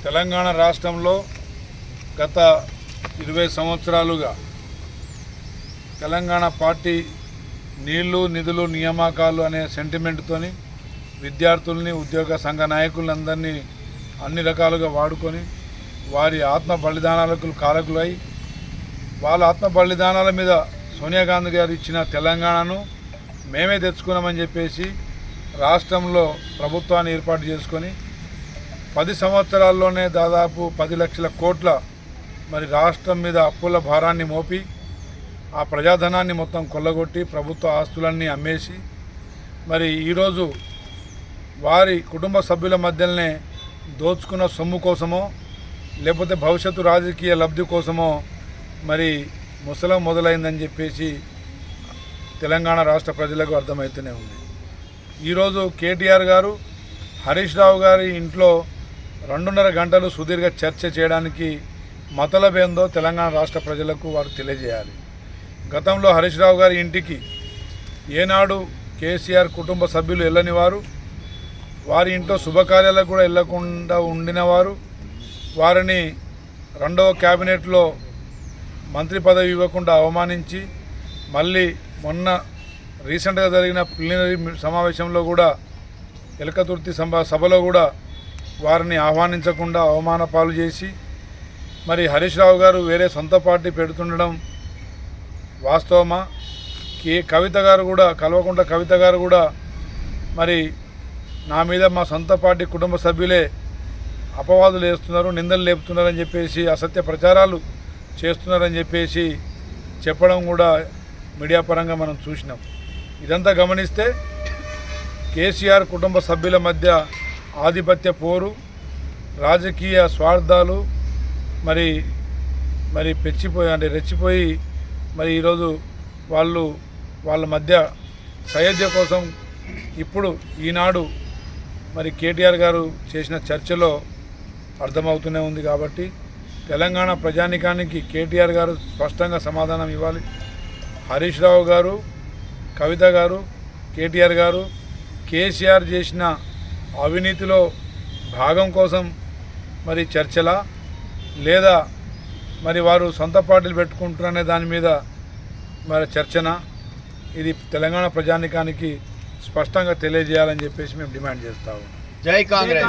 తెలంగాణ రాష్ట్రంలో గత 20 సంవత్సరాలుగా తెలంగాణ పార్టీ నీళ్లు నిధులు నియామకాలు అనే సెంటిమెంట్తోని విద్యార్థుల్ని ఉద్యోగ సంఘ నాయకులందరినీ అన్ని రకాలుగా వాడుకొని వారి ఆత్మ బలిదానాలకు కారకులై వాళ్ళ ఆత్మ బలిదానాల మీద సోనియా గాంధీ గారు ఇచ్చిన తెలంగాణను మేమే తెచ్చుకున్నామని చెప్పేసి రాష్ట్రంలో ప్రభుత్వాన్ని ఏర్పాటు చేసుకొని 10 సంవత్సరాల్లోనే దాదాపు 10 లక్షల కోట్ల మరి రాష్ట్రం మీద అప్పుల భారాన్ని మోపి ఆ ప్రజాధనాన్ని మొత్తం కొల్లగొట్టి ప్రభుత్వ ఆస్తులన్నీ అమ్మేసి మరి ఈరోజు వారి కుటుంబ సభ్యుల మధ్యనే దోచుకున్న సొమ్ము కోసమో లేకపోతే భవిష్యత్తు రాజకీయ లబ్ధి కోసమో మరి ముసలం మొదలైందని చెప్పేసి తెలంగాణ రాష్ట్ర ప్రజలకు అర్థమవుతూనే ఉంది. ఈరోజు కేటీఆర్ గారు హరీష్ రావు గారి ఇంట్లో 2.5 గంటలు సుదీర్ఘ చర్చ చేయడానికి మతలబేందో తెలంగాణ రాష్ట్ర ప్రజలకు వారు తెలియజేయాలి. గతంలో హరీష్ రావు గారి ఇంటికి ఏనాడు కేసీఆర్ కుటుంబ సభ్యులు వెళ్ళని వారు, వారి ఇంట్లో శుభకార్యాలకు కూడా వెళ్లకుండా ఉండినవారు, వారిని 2వ క్యాబినెట్లో మంత్రి పదవి ఇవ్వకుండా అవమానించి మళ్ళీ మొన్న రీసెంట్గా జరిగిన ప్లీనరీ సమావేశంలో కూడా ఎలకతుర్తి సభలో కూడా వారిని ఆహ్వానించకుండా అవమాన పాలు చేసి మరి హరీష్ రావు గారు వేరే సొంత పార్టీ పెడుతుండడం వాస్తవమా? కవిత గారు కూడా కల్వకుంట్ల కవిత గారు కూడా మరి నా మీద మా సొంత పార్టీ కుటుంబ సభ్యులే అపవాదులు వేస్తున్నారు, నిందలు లేపుతున్నారని చెప్పేసి అసత్య ప్రచారాలు చేస్తున్నారని చెప్పేసి చెప్పడం కూడా మీడియా పరంగా మనం చూసినాం. ఇదంతా గమనిస్తే కేసీఆర్ కుటుంబ సభ్యుల మధ్య ఆధిపత్య పోరు, రాజకీయ స్వార్థాలు మరి రెచ్చిపోయి మరి ఈరోజు వాళ్ళ మధ్య సయోధ్య కోసం ఇప్పుడు ఈనాడు మరి కేటీఆర్ గారు చేసిన చర్చలో అర్థమవుతూనే ఉంది. కాబట్టి తెలంగాణ ప్రజానికానికి కేటీఆర్ గారు స్పష్టంగా సమాధానం ఇవ్వాలి. హరీష్ రావు గారు, కవిత గారు, కేటీఆర్ గారు కేసీఆర్ చేసిన అవినీతిలో భాగం కోసం మరి చర్చలా లేదా మరి వారు సొంత పార్టీలు పెట్టుకుంటున్నారనే దాని మీద మరి చర్చన, ఇది తెలంగాణ ప్రజానికానికి స్పష్టంగా తెలియజేయాలని చెప్పేసి మేము డిమాండ్ చేస్తాము. జై కాంగ్రెస్.